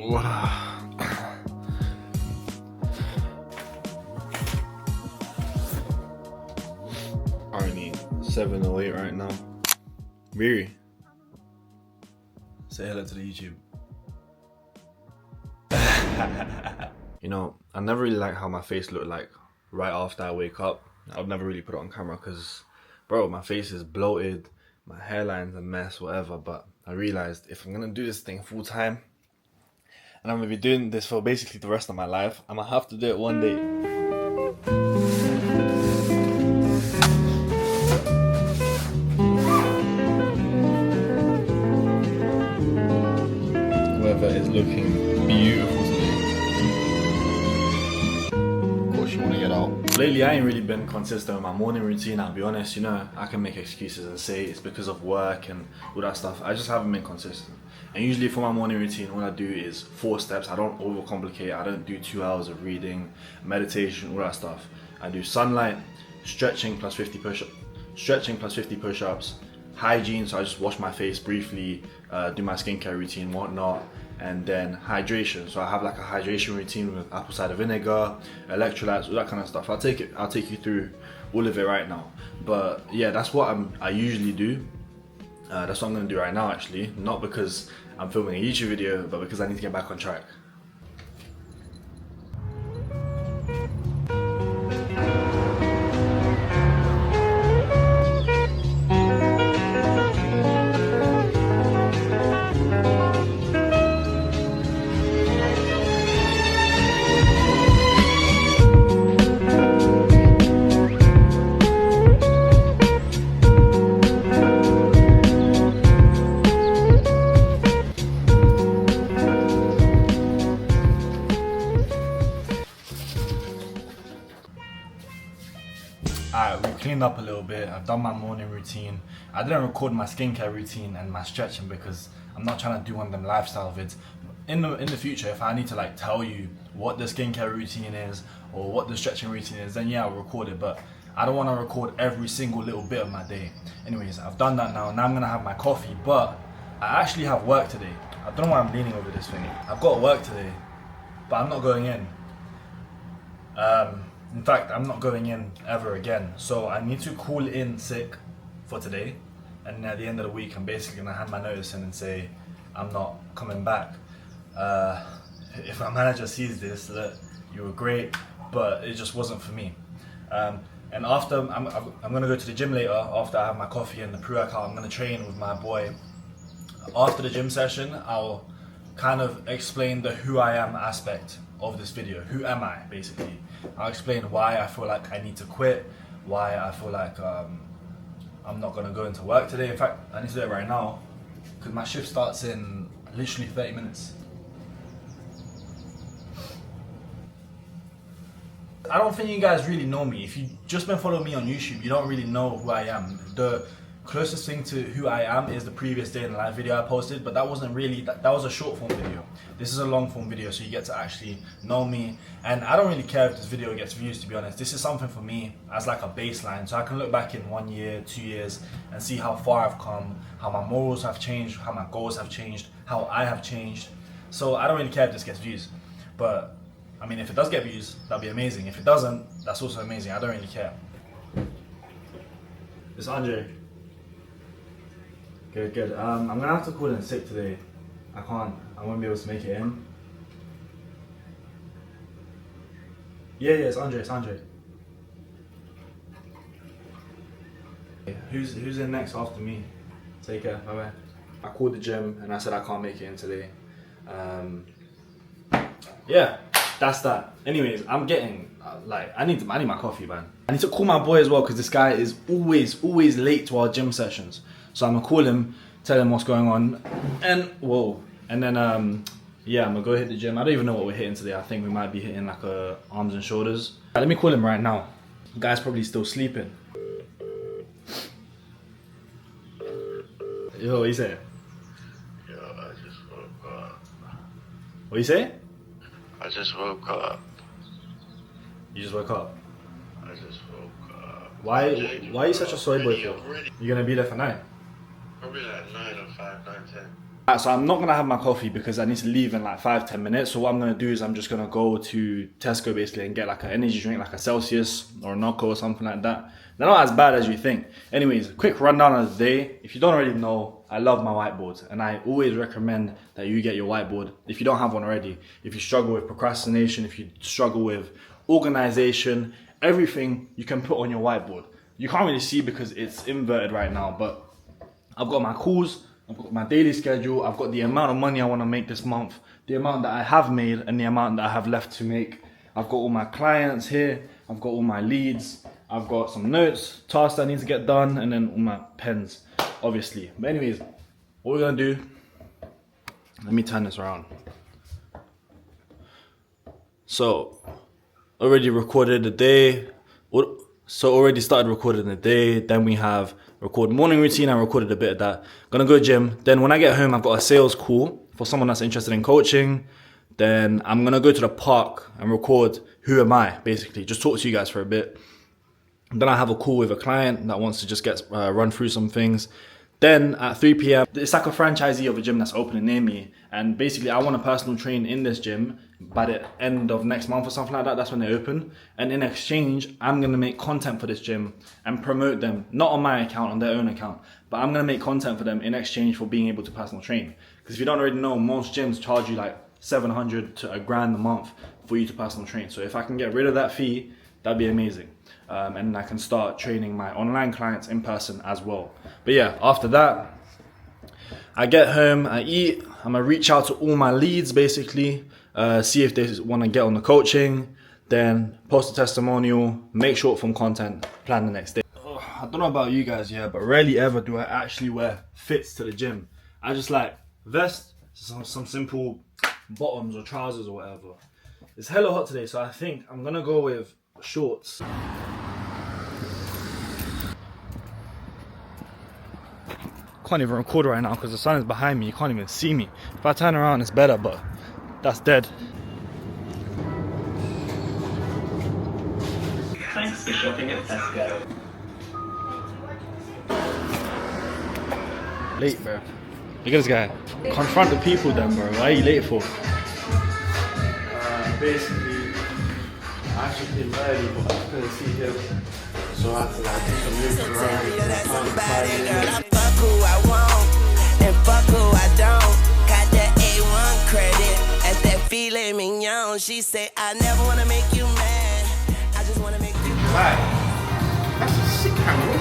Only 7:08 right now. Riri, say hello to the YouTube. You know, I never really like how my face looked like right after I wake up. I would never really put it on camera because, bro, my face is bloated, my hairline's a mess, whatever. But I realized if I'm gonna do this thing full time, and I'm gonna be doing this for basically the rest of my life, I'm gonna have to do it one day. Weather is looking beautiful today. Of course you wanna get out. Lately I ain't really been consistent with my morning routine, I'll be honest. You know, I can make excuses and say it's because of work and all that stuff. I just haven't been consistent. And usually for my morning routine, all I do is 4 steps. I don't overcomplicate it. I don't do 2 hours of reading, meditation, all that stuff. I do sunlight, stretching plus 50 push-ups, hygiene, so I just wash my face briefly, do my skincare routine, whatnot, and then hydration. So I have like a hydration routine with apple cider vinegar, electrolytes, all that kind of stuff. I'll take you through all of it right now. But yeah, that's what I usually do. That's what I'm gonna do right now actually, not because I'm filming a YouTube video, but because I need to get back on track. Alright, we've cleaned up a little bit. I've done my morning routine. I didn't record my skincare routine and my stretching because I'm not trying to do one of them lifestyle vids. In the future, if I need to like tell you what the skincare routine is or what the stretching routine is, then yeah, I'll record it. But I don't want to record every single little bit of my day. Anyways, I've done that now. Now I'm gonna have my coffee, but I actually have work today. I don't know why I'm leaning over this thing. I've got work today, but I'm not going in. In fact, I'm not going in ever again. So I need to call in sick for today. And at the end of the week, I'm basically gonna hand my notice in and say, I'm not coming back. If my manager sees this, that you were great, but it just wasn't for me. And after, I'm gonna go to the gym later, after I have my coffee and the pre-workout. I'm gonna train with my boy. After the gym session, I'll kind of explain the who I am aspect of this video. Who am I, basically? I'll explain why I feel like I need to quit, why I feel like I'm not gonna go into work today. In fact, I need to do it right now because my shift starts in literally 30 minutes. I don't think you guys really know me. If you've just been following me on YouTube, you don't really know who I am. The closest thing to who I am is the previous day in the live video I posted, but that wasn't really, that was a short form video. This is a long form video, so you get to actually know me. And I don't really care if this video gets views, to be honest. This is something for me as like a baseline, so I can look back in 1 year, 2 years, and see how far I've come, how my morals have changed, how my goals have changed, how I have changed. So I don't really care if this gets views. But I mean, if it does get views, that'd be amazing. If it doesn't, that's also amazing. I don't really care. It's Andre. Good. I'm gonna have to call in sick today. I won't be able to make it in. Yeah, it's Andre. Who's in next after me? Take care, bye bye. I called the gym and I said I can't make it in today. Yeah, that's that. Anyways, I'm getting I need my coffee, man. I need to call my boy as well because this guy is always late to our gym sessions. So I'm gonna call him, tell him what's going on, and then yeah, I'm gonna go hit the gym. I don't even know what we're hitting today. I think we might be hitting like arms and shoulders. Let me call him right now. The guy's probably still sleeping. Yo, what you say? Yo, I just woke up. What you say? I just woke up. You just woke up? I just woke up. Why are you such a soy boy for? You gonna be there for 9? Probably like 9 or 5, 9, 10. Alright, so I'm not gonna have my coffee because I need to leave in like 5-10 minutes. So what I'm gonna do is I'm just gonna go to Tesco basically and get like an energy drink, like a Celsius or a Nocco or something like that. They're not as bad as you think. Anyways, quick rundown of the day. If you don't already know, I love my whiteboard, and I always recommend that you get your whiteboard if you don't have one already. If you struggle with procrastination, if you struggle with organization, everything you can put on your whiteboard. You can't really see because it's inverted right now, but I've got my calls, I've got my daily schedule, I've got the amount of money I want to make this month, the amount that I have made and the amount that I have left to make. I've got all my clients here, I've got all my leads, I've got some notes, tasks that I need to get done, and then all my pens, obviously. But anyways, what we're gonna do, let me turn this around. So, already recorded the day, already started recording the day, then we have record morning routine, I recorded a bit of that. Gonna go gym, then when I get home, I've got a sales call for someone that's interested in coaching. Then I'm gonna go to the park and record who am I, basically, just talk to you guys for a bit. Then I have a call with a client that wants to just get run through some things. Then at 3 p.m, it's like a franchisee of a gym that's opening near me. And basically I want to personal train in this gym by the end of next month or something like that. That's when they open. And in exchange, I'm going to make content for this gym and promote them, not on my account, on their own account, but I'm going to make content for them in exchange for being able to personal train. Because if you don't already know, most gyms charge you like 700 to $1,000 a month for you to personal train. So if I can get rid of that fee, that'd be amazing. And I can start training my online clients in person as well. But yeah, after that, I get home, I eat, I'm gonna reach out to all my leads basically, see if they wanna get on the coaching, then post a testimonial, make short form content, plan the next day. I don't know about you guys, yeah, but rarely ever do I actually wear fits to the gym. I just like vest, some simple bottoms or trousers or whatever. It's hella hot today, so I think I'm gonna go with shorts. Can't even record right now because the sun is behind me. You can't even see me. If I turn around, it's better, but that's dead. Thanks for shopping at Tesco. Late, bro. Look at this guy. Confront the people then, bro. Why are you late for? Basically, I actually came early, but I couldn't see him. So I had to like do some moves around. Fuck who I want and fuck who I don't. Got that A1 credit as that filet mignon. She say I never wanna make you mad. I just wanna make you Right. That's a sick camera.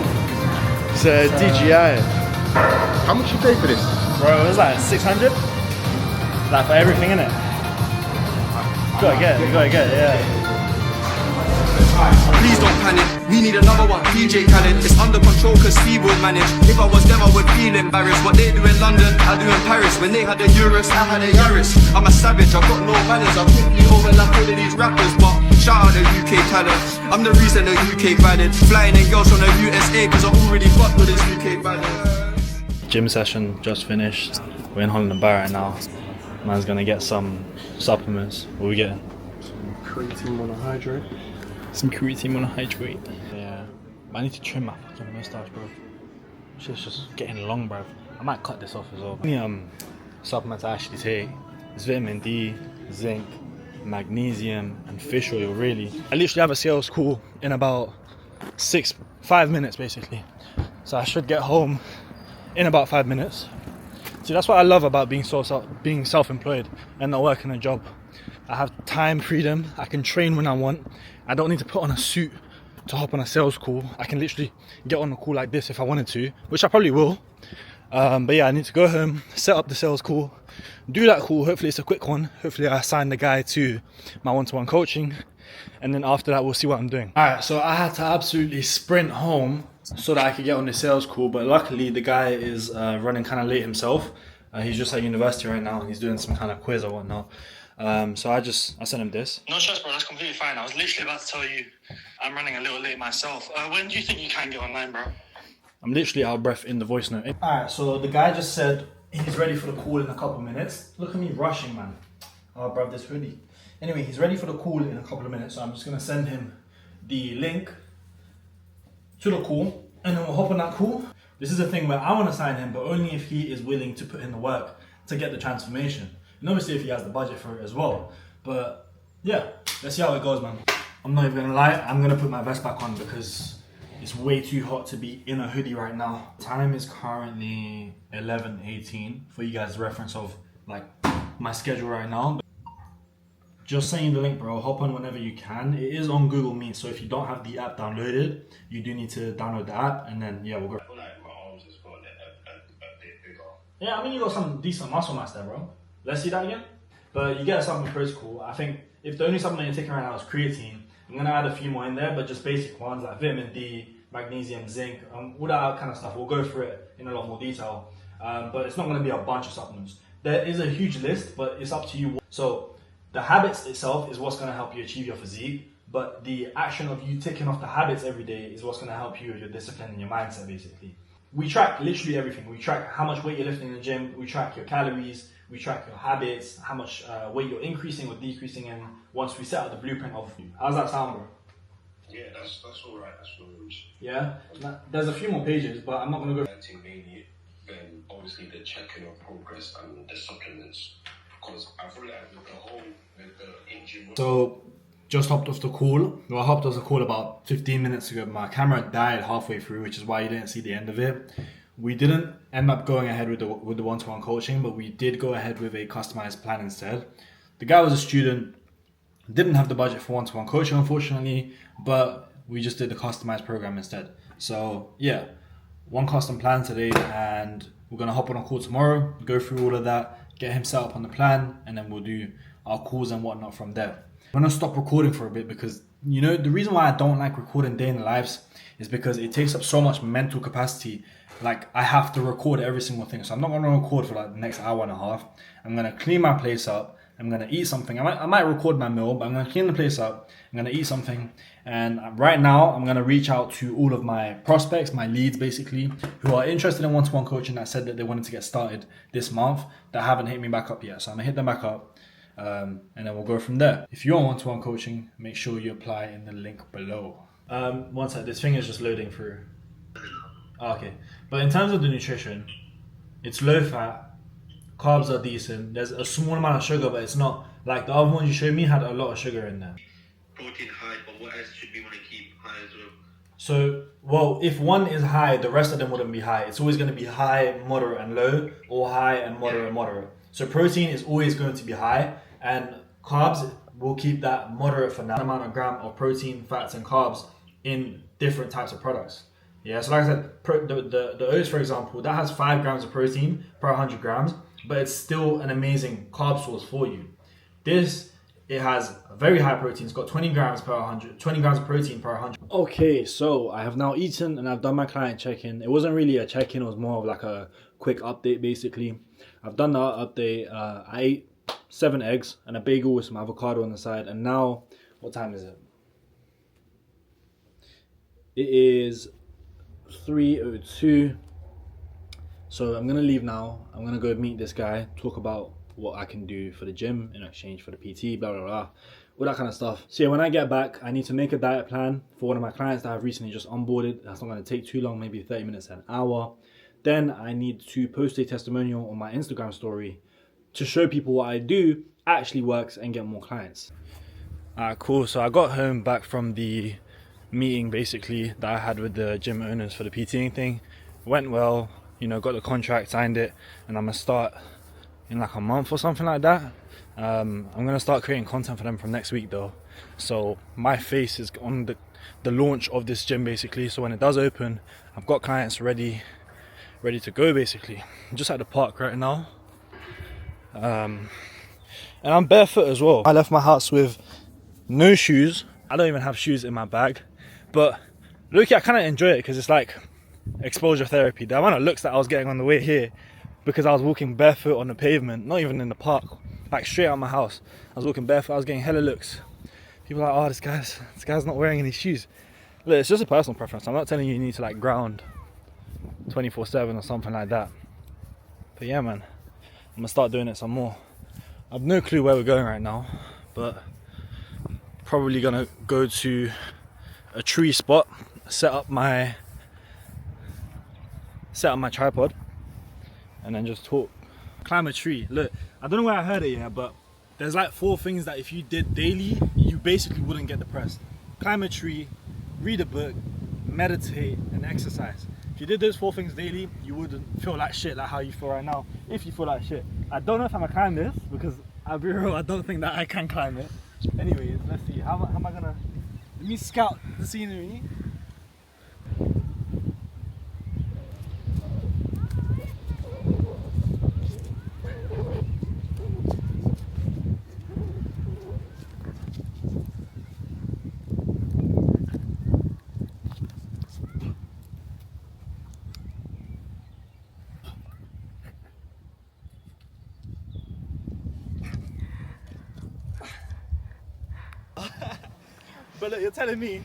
It's a DJI. How much you pay for this? Bro, it was like 600. Like for everything in it. You gotta get it, yeah. Please don't panic, we need another one, DJ Khaled. It's under control cause Steve will manage. If I was them I would feel embarrassed. What they do in London, I do in Paris. When they had the Urus, I had a Yaris. I'm a savage, I've got no manners. I quickly overlap all of these rappers. But shout out the UK talent, I'm the reason the UK banned. Flying in girls from the USA cause I already fucked with this UK banned. Gym session just finished. We're in Holland and Barrett now. Man's gonna get some supplements. What are we getting? Creatine monohydrate. Some creatine monohydrate. Yeah, but I need to trim my fucking mustache, bro. Shit's just getting long, bro. I might cut this off as well. The supplements I actually take is vitamin D, zinc, magnesium, and fish oil. Really, I literally have a sales call in about 5 minutes, basically. So I should get home in about 5 minutes. See, that's what I love about being self-employed and not working a job. I have time freedom. I can train when I want. I don't need to put on a suit to hop on a sales call. I can literally get on a call like this if I wanted to, which I probably will. But yeah, I need to go home, set up the sales call, do that call. Hopefully it's a quick one. Hopefully I sign the guy to my one-to-one coaching. And then after that, we'll see what I'm doing. All right, so I had to absolutely sprint home so that I could get on the sales call. But luckily the guy is running kind of late himself. He's just at university right now and he's doing some kind of quiz or whatnot. So I sent him this. No stress, bro, that's completely fine. I was literally about to tell you I'm running a little late myself. When do you think you can get online, bro? I'm literally out of breath in the voice note. Alright, so the guy just said he's ready for the call in a couple of minutes. Look at me rushing, man. I'll grab this hoodie. Anyway, he's ready for the call in a couple of minutes, so I'm just going to send him the link to the call, and then we'll hop on that call. This is a thing where I want to sign him, but only if he is willing to put in the work to get the transformation. And obviously if he has the budget for it as well. But yeah, let's see how it goes, man. I'm not even gonna lie, I'm gonna put my vest back on because it's way too hot to be in a hoodie right now. Time is currently 11:18 for you guys' reference of like my schedule right now. Just saying the link, bro. Hop on whenever you can. It is on Google Meet, so if you don't have the app downloaded, you do need to download the app, and then yeah, we'll go. I feel like my arms has gotten a bit bigger. Yeah, I mean you got some decent muscle mass there, bro. Let's see that again. But you get a supplement protocol. I think if the only supplement you're taking right now is creatine, I'm gonna add a few more in there, but just basic ones like vitamin D, magnesium, zinc, all that kind of stuff. We'll go through it in a lot more detail, but it's not gonna be a bunch of supplements. There is a huge list, but it's up to you. So the habits itself is what's gonna help you achieve your physique, but the action of you ticking off the habits every day is what's gonna help you with your discipline and your mindset, basically. We track literally everything. We track how much weight you're lifting in the gym, we track your calories, we track your habits, how much weight you're increasing or decreasing in once we set out the blueprint of you. How's that sound, bro? Yeah, that's all right. That's all right. Yeah? There's a few more pages, but I'm not gonna go. Mainly, then obviously the checking of progress and the supplements, because I feel like with the engine. So, just hopped off the call. Well, I hopped off the call about 15 minutes ago. My camera died halfway through, which is why you didn't see the end of it. We didn't end up going ahead with the one-to-one coaching, but we did go ahead with a customized plan instead. The guy was a student, didn't have the budget for one-to-one coaching, unfortunately, but we just did the customized program instead. So yeah, one custom plan today, and we're gonna hop on a call tomorrow, go through all of that, get him set up on the plan, and then we'll do our calls and whatnot from there. I'm gonna stop recording for a bit because, you know, the reason why I don't like recording day in the lives is because it takes up so much mental capacity. Like, I have to record every single thing. So I'm not gonna record for like the next hour and a half. I'm gonna clean my place up. I'm gonna eat something. I might record my meal, but I'm gonna clean the place up. I'm gonna eat something. And right now, I'm gonna reach out to all of my prospects, my leads basically, who are interested in one-to-one coaching that said that they wanted to get started this month that haven't hit me back up yet. So I'm gonna hit them back up. And then we'll go from there. If you want one-to-one coaching, make sure you apply in the link below. One sec, this thing is just loading through. Okay, but in terms of the nutrition, it's low fat, carbs are decent, there's a small amount of sugar, but it's not like the other ones you showed me had a lot of sugar in there. Protein high, but what else should we want to keep high as well? So, well, if one is high, the rest of them wouldn't be high. It's always going to be high, moderate and low, or high and moderate and moderate. So protein is always going to be high, and carbs will keep that moderate for now. The amount of gram of protein, fats and carbs in different types of products. Yeah, so like I said, the oats, for example, that has 5 grams of protein per 100 grams, but it's still an amazing carb source for you. This, it has a very high protein. It's got 20 grams of protein per 100. Okay, so I have now eaten and I've done my client check-in. It wasn't really a check-in, it was more of like a quick update basically. I've done that update. I ate 7 eggs and a bagel with some avocado on the side, and now, what time is it? It is 3:02. So I'm gonna leave now. I'm gonna go meet this guy, talk about what I can do for the gym in exchange for the PT, blah blah blah, all that kind of stuff. So yeah, when I get back, I need to make a diet plan for one of my clients that I've recently just onboarded. That's not gonna take too long, maybe 30 minutes to an hour. Then I need to post a testimonial on my Instagram story to show people what I do actually works and get more clients. Alright, cool. So I got home back from the meeting basically that I had with the gym owners for the PTing thing. Went well, you know, got the contract, signed it, and I'm gonna start in like a month or something like that. I'm gonna start creating content for them from next week though. So my face is on the launch of this gym basically. So when it does open, I've got clients ready to go basically. I'm just at the park right now. And I'm barefoot as well. I left my house with no shoes. I don't even have shoes in my bag. But look, I kind of enjoy it because it's like exposure therapy. The amount of looks that I was getting on the way here because I was walking barefoot on the pavement, not even in the park, like straight out of my house. I was walking barefoot, I was getting hella looks. People are like, oh, this guy's not wearing any shoes. Look, it's just a personal preference. I'm not telling you need to like ground 24/7 or something like that. But yeah, man, I'm gonna start doing it some more. I've no clue where we're going right now, but probably gonna go to a tree spot, set up my tripod, and then just talk Climb a tree. Look, I don't know where I heard it yet, but there's like 4 things that if you did daily, you basically wouldn't get depressed. Climb a tree, read a book, meditate, and exercise. If you did those 4 things daily, you wouldn't feel like shit like how you feel right now. If you feel like shit. I don't know if I'm gonna climb this, because I'll be real, I don't think that I can climb it. Anyways, let's see. How am I gonna... Let me scout the scenery. But look, you're telling me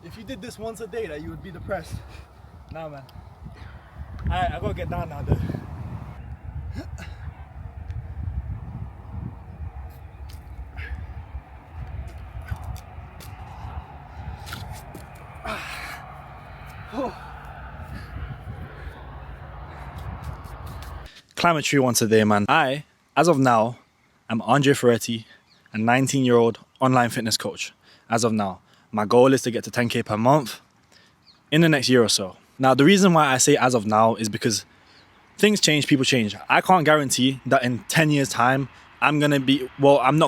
if you did this once a day that you would be depressed. Nah, man. Alright, I gotta get down now, though. Climb a tree once a day, man. I, as of now, am Andreferretti, a 19-year-old online fitness coach. As of now, my goal is to get to 10k per month in the next year or so. Now, the reason why I say as of now is because things change, people change. I can't guarantee that in 10 years time, I'm not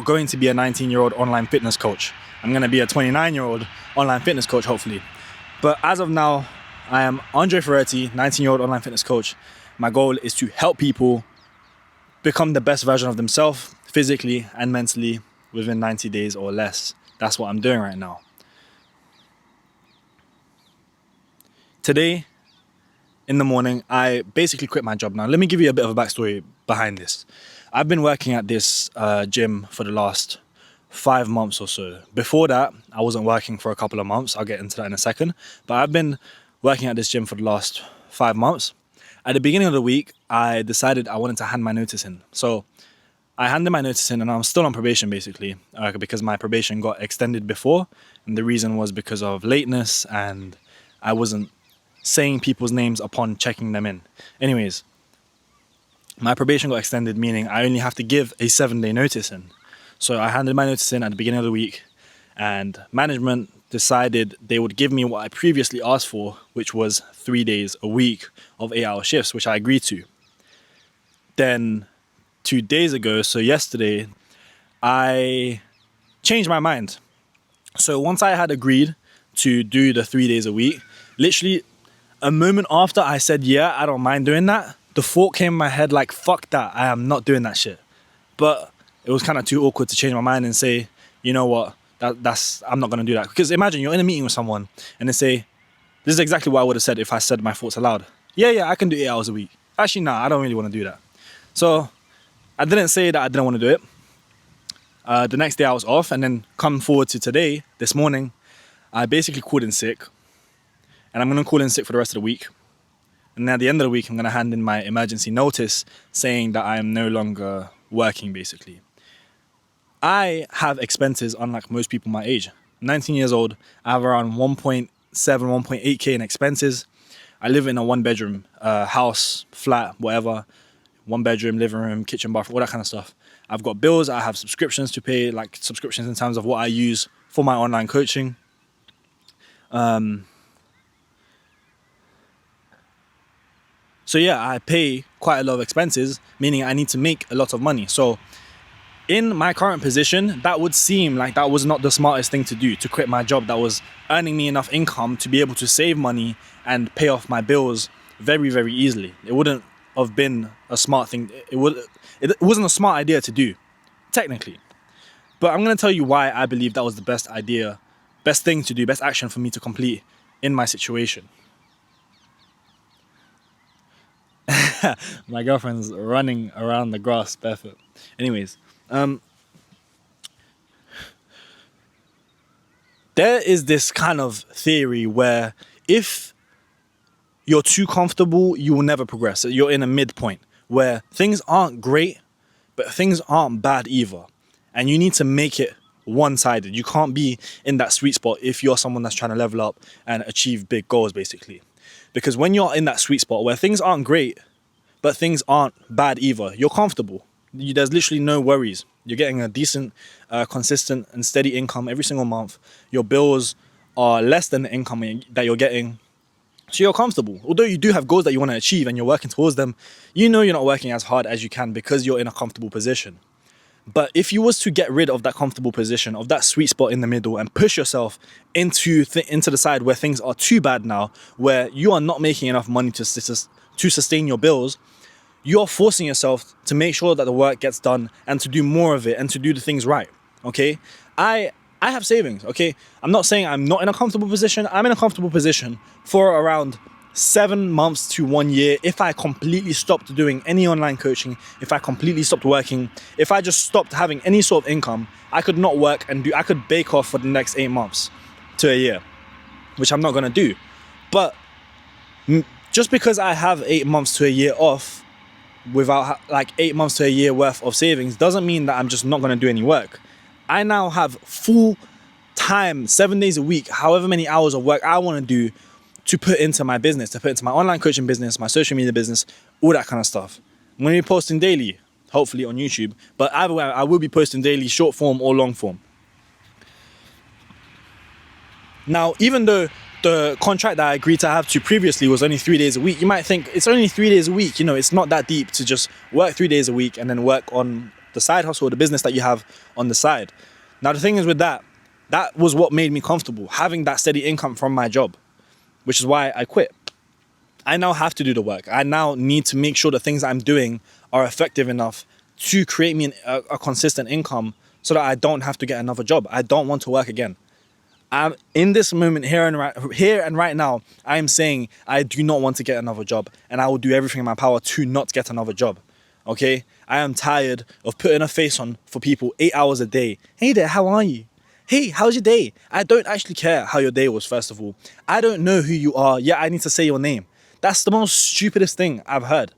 going to be a 19-year-old online fitness coach. I'm gonna be a 29-year-old online fitness coach, hopefully. But as of now, I am Andreferretti, 19-year-old online fitness coach. My goal is to help people become the best version of themselves, physically and mentally, within 90 days or less. That's what I'm doing right now. Today, in the morning, I basically quit my job. Now, let me give you a bit of a backstory behind this. I've been working at this gym for the last 5 months or so. Before that, I wasn't working for a couple of months. I'll get into that in a second. But I've been working at this gym for the last 5 months. At the beginning of the week, I decided I wanted to hand my notice in. So I handed my notice in, and I'm still on probation, basically, because my probation got extended before. And the reason was because of lateness, and I wasn't saying people's names upon checking them in. Anyways, my probation got extended, meaning I only have to give a 7-day notice in. So I handed my notice in at the beginning of the week, and management decided they would give me what I previously asked for, which was 3 days a week of 8-hour shifts, which I agreed to. Then 2 days ago, so yesterday, I changed my mind. So once I had agreed to do the 3 days a week, literally a moment after I said, yeah, I don't mind doing that, the thought came in my head like, fuck that, I am not doing that shit. But it was kind of too awkward to change my mind and say, you know what, I'm not going to do that. Because imagine you're in a meeting with someone and they say, this is exactly what I would have said if I said my thoughts aloud. Yeah, I can do 8 hours a week. Actually, nah, I don't really want to do that. So I didn't say that I didn't want to do it. The next day I was off, and then come forward to today, this morning, I basically called in sick. And I'm going to call in sick for the rest of the week. And at the end of the week, I'm going to hand in my emergency notice saying that I am no longer working, basically. I have expenses unlike most people my age. I'm 19 years old. I have around 1.7, 1.8k in expenses. I live in a 1-bedroom house, flat, whatever. 1-bedroom, living room, kitchen, bathroom, all that kind of stuff. I've got bills. I have subscriptions to pay, like subscriptions in terms of what I use for my online coaching. So yeah, I pay quite a lot of expenses, meaning I need to make a lot of money. So in my current position, that would seem like that was not the smartest thing to do, to quit my job that was earning me enough income to be able to save money and pay off my bills very, very easily. It wouldn't have been a smart thing. It wasn't a smart idea to do, technically. But I'm going to tell you why I believe that was the best idea, best thing to do, best action for me to complete in my situation. My girlfriend's running around the grass barefoot. Anyways, there is this kind of theory where if you're too comfortable, you will never progress. You're in a midpoint where things aren't great, but things aren't bad either. And you need to make it one-sided. You can't be in that sweet spot if you're someone that's trying to level up and achieve big goals, basically. Because when you're in that sweet spot where things aren't great, but things aren't bad either. You're comfortable. There's literally no worries. You're getting a decent, consistent and steady income every single month. Your bills are less than the income that you're getting. So you're comfortable. Although you do have goals that you want to achieve and you're working towards them, you know you're not working as hard as you can because you're in a comfortable position. But if you was to get rid of that comfortable position, of that sweet spot in the middle, and push yourself into the side where things are too bad now, where you are not making enough money to sustain your bills, you're forcing yourself to make sure that the work gets done and to do more of it and to do the things right, okay? I have savings, okay? I'm not saying I'm not in a comfortable position. I'm in a comfortable position for around 7 months to 1 year if I completely stopped doing any online coaching, if I completely stopped working, if I just stopped having any sort of income. I could not work and I could bake off for the next 8 months to a year, which I'm not gonna do. But just because I have 8 months to a year off without like 8 months to a year worth of savings doesn't mean that I'm just not gonna do any work. I now have full time, 7 days a week, however many hours of work I wanna do to put into my business, to put into my online coaching business, my social media business, all that kind of stuff. I'm gonna be posting daily, hopefully on YouTube, but either way, I will be posting daily, short form or long form. Now, even though the contract that I agreed to have to previously was only 3 days a week, you might think it's only 3 days a week, you know, it's not that deep to just work 3 days a week and then work on the side hustle, the business that you have on the side. Now, the thing is with that was what made me comfortable, having that steady income from my job, which is why I quit. I now have to do the work. I now need to make sure the things I'm doing are effective enough to create me a consistent income so that I don't have to get another job. I don't want to work again. I'm in this moment here and right now, I am saying I do not want to get another job and I will do everything in my power to not get another job. Okay? I am tired of putting a face on for people 8 hours a day. Hey there, how are you? Hey, how's your day? I don't actually care how your day was, first of all. I don't know who you are, yet I need to say your name. That's the most stupidest thing I've heard.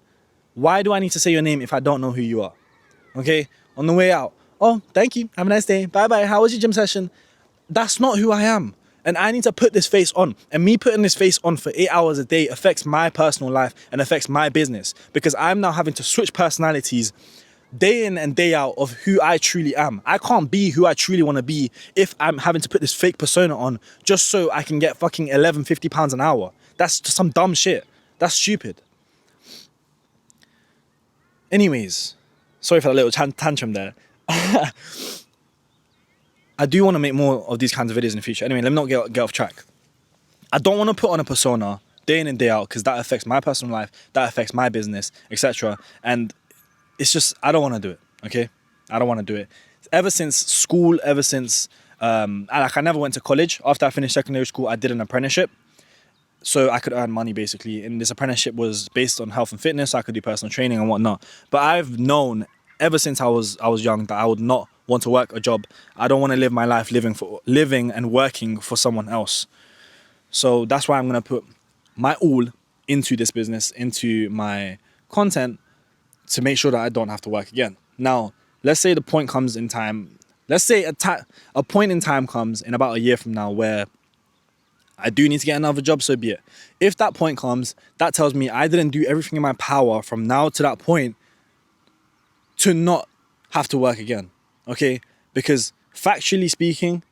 Why do I need to say your name if I don't know who you are? Okay? On the way out, oh, thank you, have a nice day, bye-bye, how was your gym session? That's not who I am. And I need to put this face on. And me putting this face on for 8 hours a day affects my personal life and affects my business. Because I'm now having to switch personalities day in and day out of who I truly am. I can't be who I truly want to be if I'm having to put this fake persona on just so I can get fucking £50 an hour. That's just some dumb shit. That's stupid. Anyways, sorry for that little tantrum there. I do want to make more of these kinds of videos in the future. Anyway, let me not get off track. I don't want to put on a persona day in and day out because that affects my personal life, that affects my business, etc. And it's just, I don't want to do it, okay? I don't want to do it. Ever since school, ever since, I never went to college. After I finished secondary school, I did an apprenticeship so I could earn money basically. And this apprenticeship was based on health and fitness. So I could do personal training and whatnot. But I've known ever since I was young that I would not want to work a job. I don't want to live my life living and working for someone else. So that's why I'm going to put my all into this business, into my content, to make sure that I don't have to work again. Now, let's say the point comes in time. Let's say a point in time comes in about a year from now where I do need to get another job, so be it. If that point comes, that tells me I didn't do everything in my power from now to that point to not have to work again, okay? Because factually speaking,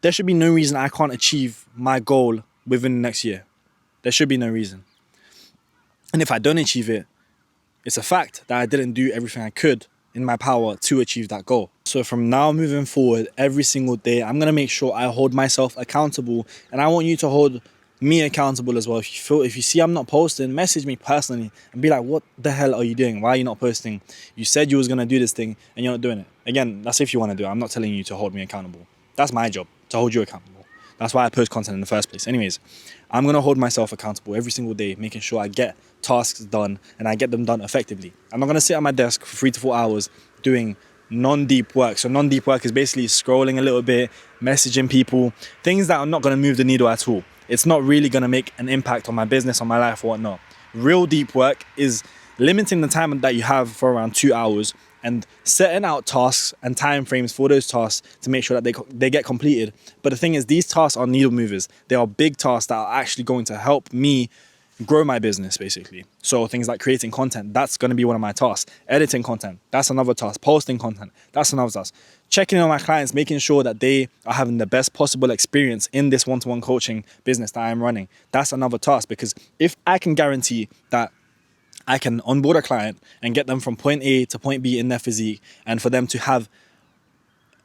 there should be no reason I can't achieve my goal within the next year. There should be no reason. And if I don't achieve it, it's a fact that I didn't do everything I could in my power to achieve that goal. So from now moving forward, every single day, I'm going to make sure I hold myself accountable, and I want you to hold me accountable as well. If you see I'm not posting, message me personally and be like, what the hell are you doing? Why are you not posting? You said you was going to do this thing and you're not doing it. Again, that's if you want to do it. I'm not telling you to hold me accountable. That's my job, to hold you accountable. That's why I post content in the first place. Anyways, I'm going to hold myself accountable every single day, making sure I get tasks done and I get them done effectively. I'm not going to sit at my desk for 3 to 4 hours doing non-deep work. So non-deep work is basically scrolling a little bit, messaging people, things that are not going to move the needle at all. It's not really going to make an impact on my business, on my life, or whatnot. Real deep work is limiting the time that you have for around 2 hours and setting out tasks and time frames for those tasks to make sure that they get completed. But the thing is, these tasks are needle movers. They are big tasks that are actually going to help me grow my business, basically. So things like creating content, that's going to be one of my tasks. Editing content, that's another task. Posting content, that's another task. Checking in on my clients, making sure that they are having the best possible experience in this one-to-one coaching business that I'm running, that's another task. Because if I can guarantee that I can onboard a client and get them from point A to point B in their physique, and for them to have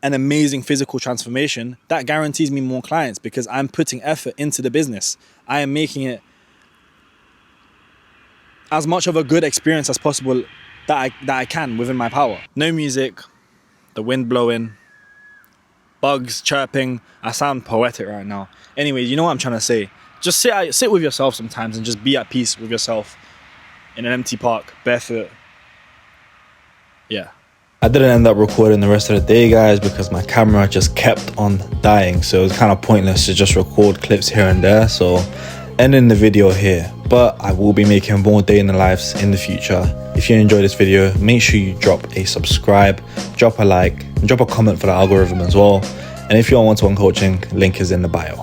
an amazing physical transformation, that guarantees me more clients, because I'm putting effort into the business. I am making it as much of a good experience as possible that I can within my power. No music, the wind blowing, bugs chirping. I sound poetic right now. Anyway, you know what I'm trying to say. Just sit with yourself sometimes and just be at peace with yourself in an empty park, barefoot. Yeah. I didn't end up recording the rest of the day, guys, because my camera just kept on dying. So it was kind of pointless to just record clips here and there. So ending the video here, but I will be making more day in the lives in the future. If you enjoyed this video, make sure you drop a subscribe, drop a like, and drop a comment for the algorithm as well. And if you want one-to-one coaching, link is in the bio.